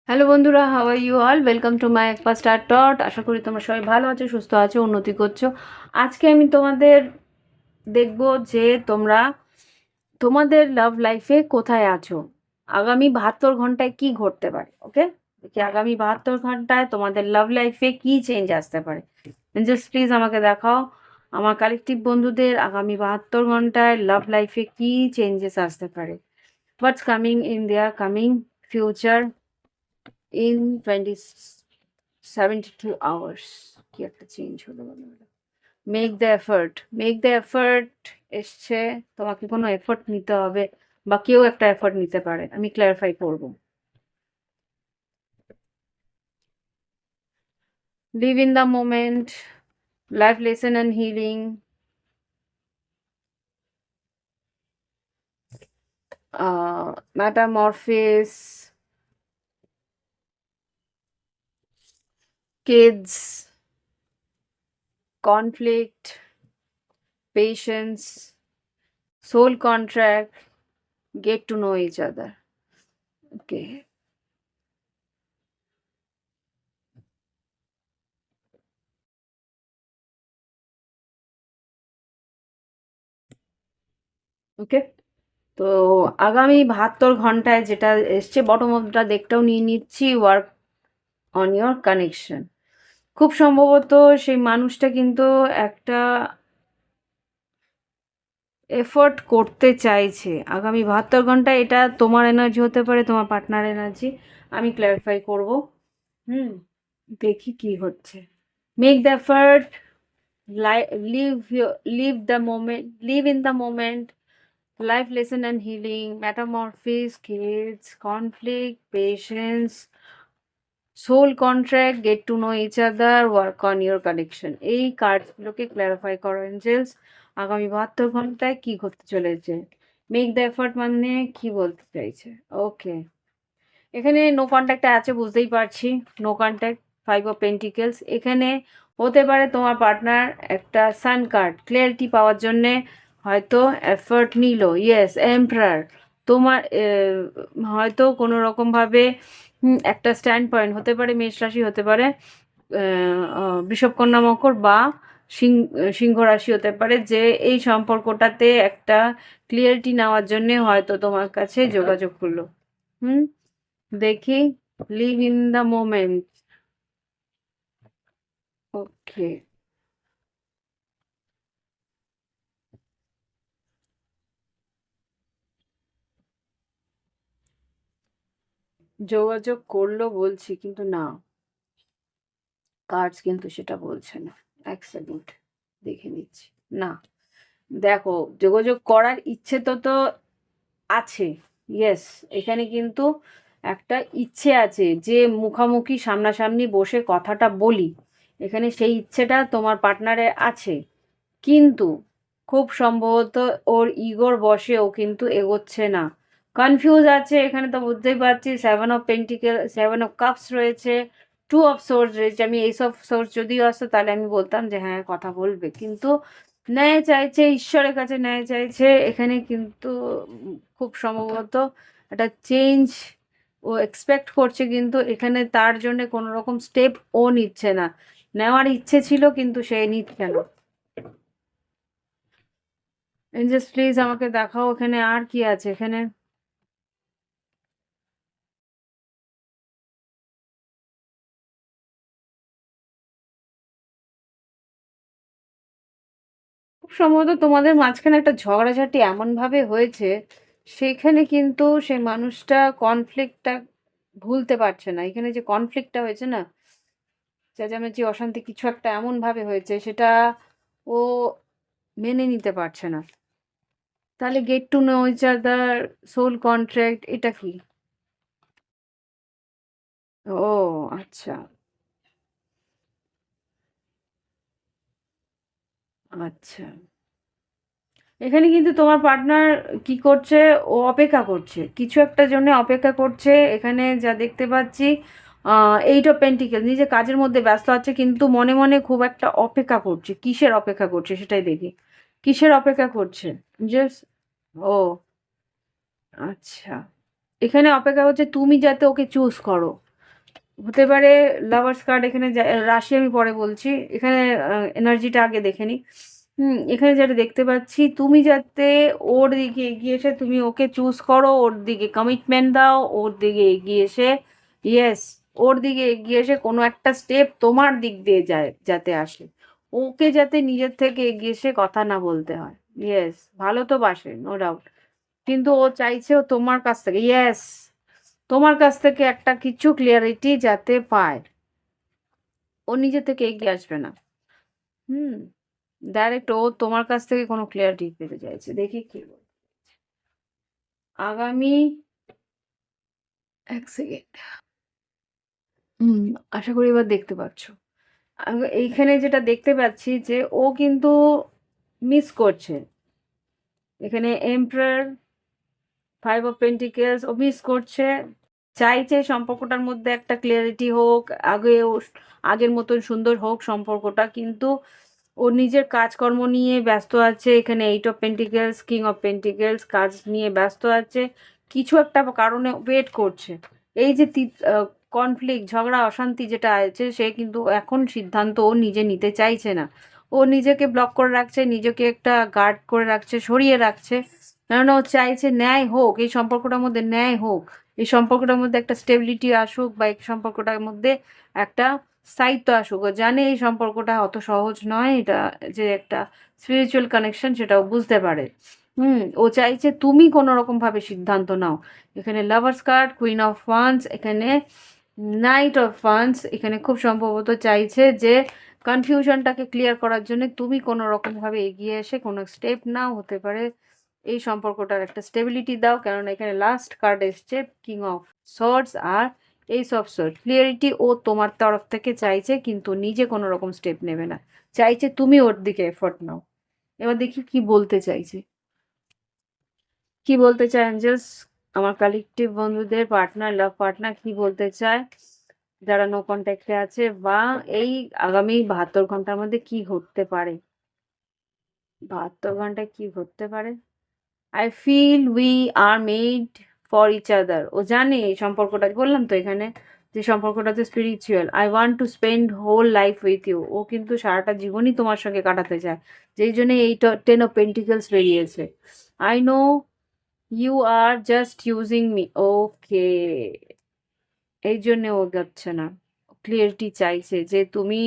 Hello বন্ধুরা, how are you all? Welcome to my একপা স্টার টট। আশা করি তোমরা সবাই ভালো আছো, সুস্থ আছো, উন্নতি করছো। আজকে আমি তোমাদের দেখব যে তোমরা তোমাদের লাভ লাইফে কোথায় আছো, আগামী 72 ঘন্টায় কি ঘটতে পারে। ওকে, দেখি আগামী 72 ঘন্টায় তোমাদের লাভ লাইফে কি চেঞ্জ আসতে পারে। জাস্ট প্লিজ আমাকে দেখাও আমার কালেকটিভ বন্ধুদের আগামী 72 ঘন্টায় লাভ লাইফে কি চেঞ্জেস আসতে পারে। What's coming in their coming future in 72 hours কি একটা চেঞ্জ হলো বলো। মেক দ্য এফার্ট এসছে, তোমাকে কোনো এফোর্ট নিতে হবে বা কেউ একটা এফোর্ট নিতে পারে, আমি ক্লারিফাই করব। Live in the moment, life lesson and healing, metamorphosis, kids, conflict, patience, soul contract, get to know each other. Okay. Okay, তো আগামী 72 ঘন্টায় যেটা এসছে বটম অফটা দেখটাও নিয়ে নিচ্ছি। Work on your connection. খুব সম্ভবত সেই মানুষটা কিন্তু একটা এফোর্ট করতে চাইছে আগামী 72 ঘন্টায়। এটা তোমার এনার্জি হতে পারে, তোমার পার্টনার এনার্জি, আমি ক্ল্যারিফাই করব। হুম, দেখি কি হচ্ছে। Make the effort, live the moment, live in the moment, life lesson and healing, metamorphosis, kids, conflict, patience, soul contract, get to know each other, work on your connection. এই কার্ডগুলোকে clarify করো Angeles, আগামী 72 ঘন্টায় কি ঘটতে চলেছে। Make the effort মানে কি বলতে চাইছে। ওকে, এখানে নো কন্ট্যাক্টে আছে বুঝতেই পারছি। No contact, 5 of Pentacles। এখানে হতে পারে তোমার পার্টনার একটা সান কার্ড ক্লিয়ারিটি পাওয়ার জন্যে হয়তো এফর্ট নিল। Yes, emperor. তোমার হয়তো কোনো রকমভাবে একটা স্ট্যান্ড পয়েন্ট হতে পারে, মেষ রাশি হতে পারে, বৃষভ, কন্যা, মকর বা সিংহ রাশি হতে পারে, যে এই সম্পর্কটাতে একটা ক্লিয়ারিটি নেওয়ার জন্যে হয়তো তোমার কাছে যোগাযোগ করলো। দেখি, লিভ ইন দ্য মোমেন্ট। ওকে, যোগাযোগ করলো বলছি কিন্তু না, কার্ডস কিন্তু সেটা বলছে না। এক সেকেন্ড দেখে নিচ্ছি। না, দেখো, যোগাযোগ করার ইচ্ছে তো আছে। ইয়েস, এখানে কিন্তু একটা ইচ্ছে আছে যে মুখামুখি সামনাসামনি বসে কথাটা বলি, এখানে সেই ইচ্ছেটা তোমার পার্টনারের আছে। কিন্তু খুব সম্ভবত ওর ইগোর বশে ও কিন্তু এগোচ্ছে না, কনফিউজ আছে। এখানে তো বুঝতেই পারছি 7 of Pentacles, 7 of Cups রয়েছে, 2 of Swords রয়েছে। আমি এইসব সোর্স যদিও আসতো তাহলে আমি বলতাম যে হ্যাঁ কথা বলবে, কিন্তু ন্যায় চাইছে, ঈশ্বরের কাছে ন্যায় চাইছে। এখানে কিন্তু খুব সম্ভবত একটা চেঞ্জ ও এক্সপেক্ট করছে, কিন্তু এখানে তার জন্য কোনো রকম স্টেপ ও নিচ্ছে না। নেওয়ার ইচ্ছে ছিল কিন্তু সে নিচ্ছে না। এঞ্জেলস প্লিজ আমাকে দেখাও এখানে আর কি আছে। এখানে খুব সম্ভবত তোমাদের মাঝখানে একটা ঝগড়াঝাটি এমন ভাবে হয়েছে, সেখানে কিন্তু সেই মানুষটা কনফ্লিক্টটা ভুলতে পারছে না। এখানে যে কনফ্লিক্টটা হয়েছে না, চেঁচামেচি, অশান্তি, কিছু একটা এমন ভাবে হয়েছে সেটা ও মেনে নিতে পারছে না। তাহলে get to know each other, soul contract, এটা কি? ও আচ্ছা, আচ্ছা। এখানে কিন্তু তোমার পার্টনার কি করছে, ও অপেক্ষা করছে, কিছু একটা জন্য অপেক্ষা করছে। এখানে যা দেখতে পাচ্ছি এইট অফ পেন্টিকেল, নিজের কাজের মধ্যে ব্যস্ত আছে কিন্তু মনে মনে খুব একটা অপেক্ষা করছে। কিসের অপেক্ষা করছে সেটাই দেখি। কিসের অপেক্ষা করছে? জাস্ট ও আচ্ছা, এখানে অপেক্ষা করছে তুমি যাতে ওকে চুজ করো। হতে পারে লাভার্স কার্ড এখানে রাশি আমি পরে বলছি, এখানে এনার্জিটা আগে দেখে নিই। এখানে যেটা দেখতে পাচ্ছি, তুমি যাতে ওর দিকে এগিয়ে এসে তুমি ওকে চুজ করো, ওর দিকে কমিটমেন্ট দাও, ওর দিকে এগিয়ে এসে ইয়েস, ওর দিকে এগিয়ে এসে কোনো একটা স্টেপ তোমার দিক দিয়ে যায় যাতে আসে, ওকে যাতে নিজের থেকে এগিয়ে এসে কথা না বলতে হয়। ইয়েস, ভালো তো বাসে, নো ডাউট, কিন্তু ও চাইছে ও তোমার কাছ থেকে, ইয়েস, তোমার কাছ থেকে একটা কিছু ক্লিয়ারিটি যাতে পায়। ও নিজে থেকে এগিয়ে আসবে না। হুম, ডাইরেক্ট ও তোমার কাছ থেকে কোনো ক্লিয়ারিটি পেতে চাইছে। দেখি কি বলে। আগামী 1 সেকেন্ড। হুম, আশা করি এবার দেখতে পাচ্ছ। এইখানে যেটা দেখতে পাচ্ছি যে ও কিন্তু মিস করছে। এখানে এম্পারার, 5 অফ পেন্টিকেলস, ও মিস করছে। চাইছে সম্পর্কটার মধ্যে একটা ক্লিয়ারিটি হোক, আগের মতন সুন্দর হোক সম্পর্কটা, কিন্তু ও নিজের কাজকর্ম নিয়ে ব্যস্ত আছে। এখানে 8 of pentacles, king of pentacles, কাজ নিয়ে ব্যস্ত আছে, কিছু একটা কারণে ওয়েট করছে। এই যে কনফ্লিক্ট, ঝগড়া, অশান্তি যেটা আছে, সে কিন্তু এখন সিদ্ধান্ত ও নিজে নিতে চাইছে না। ও নিজেকে ব্লক করে রাখছে, নিজেকে একটা গার্ড করে রাখছে, সরিয়ে রাখছে। কেননা ও চাইছে ন্যায় হোক, এই সম্পর্কটার মধ্যে ন্যায় হোক, এই সম্পর্কটার মধ্যে একটা স্টেবিলিটি আসুক, বা এই সম্পর্কটার মধ্যে একটা স্থায়িত্ব আসুক। ও জানে এই সম্পর্কটা অত সহজ নয়, এটা যে একটা স্পিরিচুয়াল কানেকশন সেটাও বুঝতে পারে। ও চাইছে তুমি কোনো রকম ভাবে সিদ্ধান্ত নাও। এখানে lovers card, queen of wands, এখানে নাইট অফ ওয়ান্স, এখানে খুব সম্ভবত চাইছে যে কনফিউশনটাকে ক্লিয়ার করার জন্য তুমি কোনো রকম ভাবে এগিয়ে এসে কোনো স্টেপ নাও, হতে পারে এই সম্পর্কটার একটা স্টেবিলিটি দাও। কেননা এখানে লাস্ট কার্ড এসছে কিং অফ সর্ডস আর এইস অফ সোর্ড। ক্লিয়ারিটি ও তোমার তরফ থেকে চাইছে, কিন্তু নিজে কোনো রকম স্টেপ নেবে না, চাইছে তুমি ওর দিকে এফোর্ট নাও। এবার দেখি কি বলতে চাইছে, কি বলতে চায় অ্যাঞ্জেলস, আমার কালেকটিভ বন্ধুদের, পার্টনার, লাভ পার্টনার কি বলতে চায়, যারা নো কন্ট্যাক্টে আছে, বা এই আগামী 72 ঘন্টার মধ্যে কি ঘটতে পারে। 72 ঘন্টায় কি ঘটতে পারে? I feel we are made for each other. ও জানে এই সম্পর্কটা, বললাম তো এখানে যে সম্পর্কটা তো spiritual. I want to spend whole life with you. ও কিন্তু সারাটা জীবনই তোমার সঙ্গে কাটাতে চায়, যেই জন্য এই 10 অফ পেন্টিকলস বেরিয়েছে। I know you are just using me. Okay, এই জন্য ও যাচ্ছে না, ক্লিয়ারিটি চাইছে যে তুমি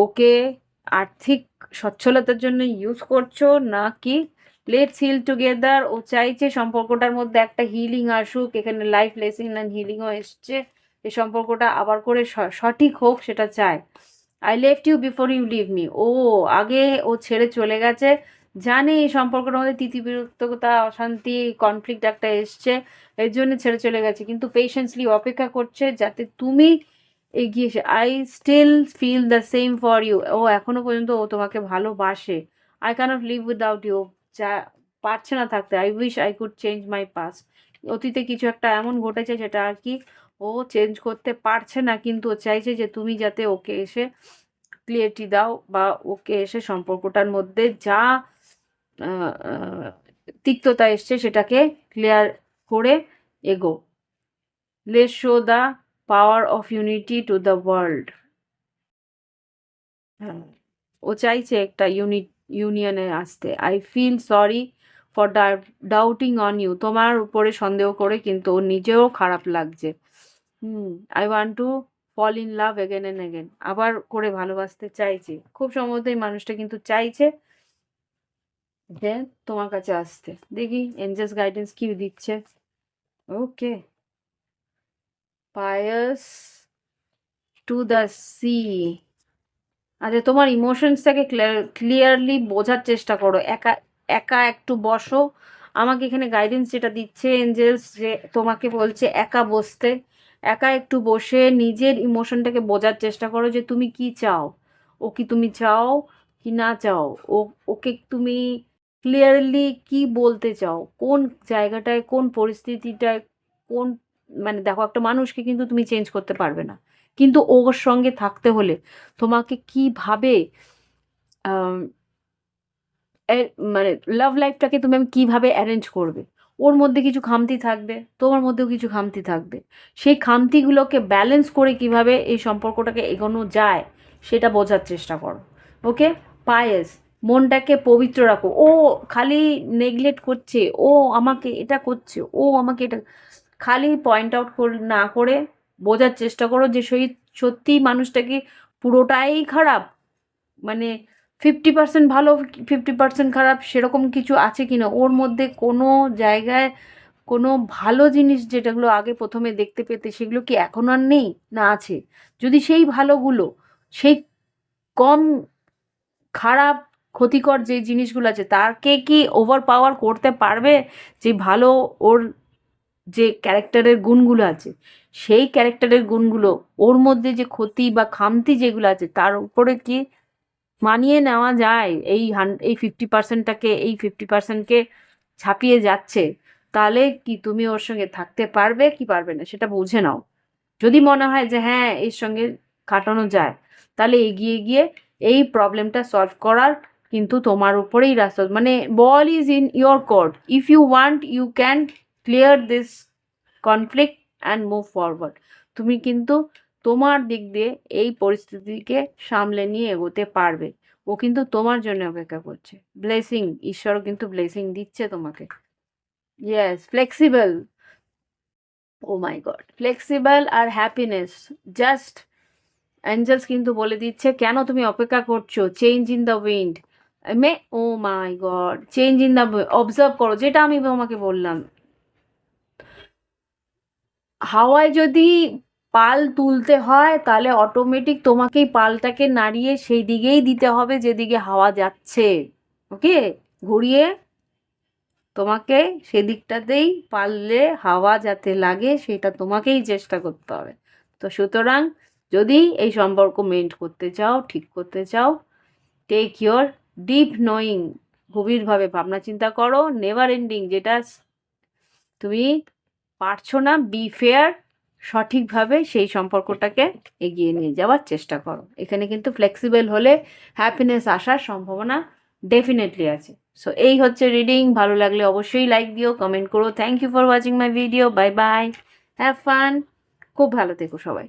ওকে আর্থিক সচ্ছলতার জন্য ইউজ করছো নাকি লেটস হিল টুগেদার। ও চাইছে সম্পর্কটার মধ্যে একটা হিলিং আসুক, এখানে লাইফ লেসিং অ্যান্ড হিলিংও এসছে, এই সম্পর্কটা আবার করে সঠিক হোক সেটা চায়। I left you before you leave me. ও আগে ও ছেড়ে চলে গেছে, জানে এই সম্পর্কটার মধ্যে তিতিবিরক্ততা, অশান্তি, কনফ্লিক্ট একটা এসছে, এর জন্য ছেড়ে চলে গেছে, কিন্তু পেশেন্সলি অপেক্ষা করছে যাতে তুমি এগিয়ে এসে। I still feel the same for you. ও এখনো পর্যন্ত ও তোমাকে ভালোবাসে। I can't live without you. যা পারছে না থাকতে। I wish I could change my past. অতীতে কিছু একটা এমন ঘটেছে যেটা আর কি ও চেঞ্জ করতে পারছে না, কিন্তু ও চাইছে যে তুমি যাতে ওকে এসে ক্লিয়ারিটি দাও, বা ওকে এসে সম্পর্কটার মধ্যে যা আহ, আহ, তিক্ততা এসছে সেটাকে ক্লিয়ার করে এগো। Let's show the power of unity to the world. হ্যাঁ, ও চাইছে একটা ইউনিয়নে আসতে। I feel sorry for doubting on you. তোমার উপরে সন্দেহ করে কিন্তু ওর নিজেও খারাপ লাগছে। I want to fall in love again and again. আবার করে ভালোবাসতে চাইছে। খুব সম্ভবত এই মানুষটা কিন্তু চাইছে যে তোমার কাছে আসতে। দেখি এঞ্জেলস গাইডেন্স কি দিচ্ছে। ওকে, পায়াস টু দ্য সি। আচ্ছা, তোমার ইমোশনসটাকে ক্লিয়ারলি বোঝার চেষ্টা করো। একা একা একটু বসো। আমাকে এখানে গাইডেন্স যেটা দিচ্ছে এঞ্জেলস, যে তোমাকে বলছে একা বসতে, একা একটু বসে নিজের ইমোশনটাকে বোঝার চেষ্টা করো যে তুমি কি চাও। ও কি তুমি চাও কি না চাও, ও ওকে তুমি ক্লিয়ারলি কি বলতে চাও, কোন জায়গাটায়, কোন পরিস্থিতিটায়, কোন মানে দেখো, একটা মানুষকে কিন্তু তুমি চেঞ্জ করতে পারবে না, কিন্তু ওর সঙ্গে থাকতে হলে তোমাকে কিভাবে মানে লাভ লাইফটাকে তুমি কিভাবে অ্যারেঞ্জ করবে। ওর মধ্যে কিছু খামতি থাকবে, তোমার মধ্যেও কিছু খামতি থাকবে। সেই খামতিগুলোকে ব্যালেন্স করে কিভাবে এই সম্পর্কটাকে এগোনো যায় সেটা বোঝার চেষ্টা করো। ওকে? পায়েস, মনটাকে পবিত্র রাখো। ও খালি নেগলেক্ট করছে, ও আমাকে এটা করছে, ও আমাকে এটা, খালি পয়েন্ট আউট না করে বোঝার চেষ্টা করো যে সত্যিই মানুষটা কি পুরোটাই খারাপ, মানে 50% ভালো 50% খারাপ, সেরকম কিছু আছে কিনা ওর মধ্যে, কোনো জায়গায় কোনো ভালো জিনিস যেটাগুলো আগে প্রথমে দেখতে পেতে সেগুলো কি এখন আর নেই, না আছে? যদি সেই ভালোগুলো, সেই কম খারাপ ক্ষতিকর যে জিনিসগুলো আছে তাকে কি ওভার পাওয়ার করতে পারবে যে ভালো ওর যে ক্যারেক্টারের গুণগুলো আছে, সেই ক্যারেক্টারের গুণগুলো ওর মধ্যে যে ক্ষতি বা খামতি যেগুলো আছে তার উপরে কি মানিয়ে নেওয়া যায়? এই 50%টাকে, এই 50%কে ছাপিয়ে যাচ্ছে, তাহলে কি তুমি ওর সঙ্গে থাকতে পারবে কি পারবে না সেটা বুঝে নাও। যদি মনে হয় যে হ্যাঁ এর সঙ্গে কাটানো যায়, তাহলে এগিয়ে গিয়ে এই প্রবলেমটা সলভ করার কিন্তু তোমার উপরেই রাস্তা, মানে ball is in your court, if you want you can clear this conflict and move forward. তুমি কিন্তু তোমার দিক দিয়ে এই পরিস্থিতিকে সামলে নিয়ে এগোতে পারবে। ও কিন্তু তোমার জন্য অপেক্ষা করছে। ব্লেসিং, ঈশ্বরও কিন্তু ব্লেসিং দিচ্ছে তোমাকে। Yes, flexible. Oh my God, flexible আর হ্যাপিনেস, জাস্ট অ্যাঞ্জেলস কিন্তু বলে দিচ্ছে কেন তুমি অপেক্ষা করছো। Change in the wind, may, oh my God, change in the, observe করো যেটা আমি তোমাকে বললাম। হাওয়ায় যদি পাল তুলতে হয় তাহলে অটোমেটিক তোমাকেই পালটাকে নাড়িয়ে সেই দিকেই দিতে হবে যেদিকে হাওয়া যাচ্ছে। ওকে? ঘুরিয়ে তোমাকে সেদিকটাতেই পারলে হাওয়া যাতে লাগে সেটা তোমাকেই চেষ্টা করতে হবে। তো সুতরাং যদি এই সম্পর্ক মেন্ট করতে চাও, ঠিক করতে চাও, টেক ইয়োর ডিপ নোয়িং, গভীরভাবে ভাবনা চিন্তা করো, নেভার এন্ডিং যেটা তুমি পারছো না, বি ফেয়ার, সঠিকভাবে সেই সম্পর্কটাকে এগিয়ে নিয়ে যাওয়ার চেষ্টা করো। এখানে কিন্তু ফ্লেক্সিবল হলে হ্যাপিনেস আসার সম্ভাবনা ডেফিনেটলি আছে। সো এই হচ্ছে রিডিং। ভালো লাগলে অবশ্যই লাইক দিও, কমেন্ট করো। Thank you for watching my video. Bye bye, have fun, খুব ভালো থেকো সবাই।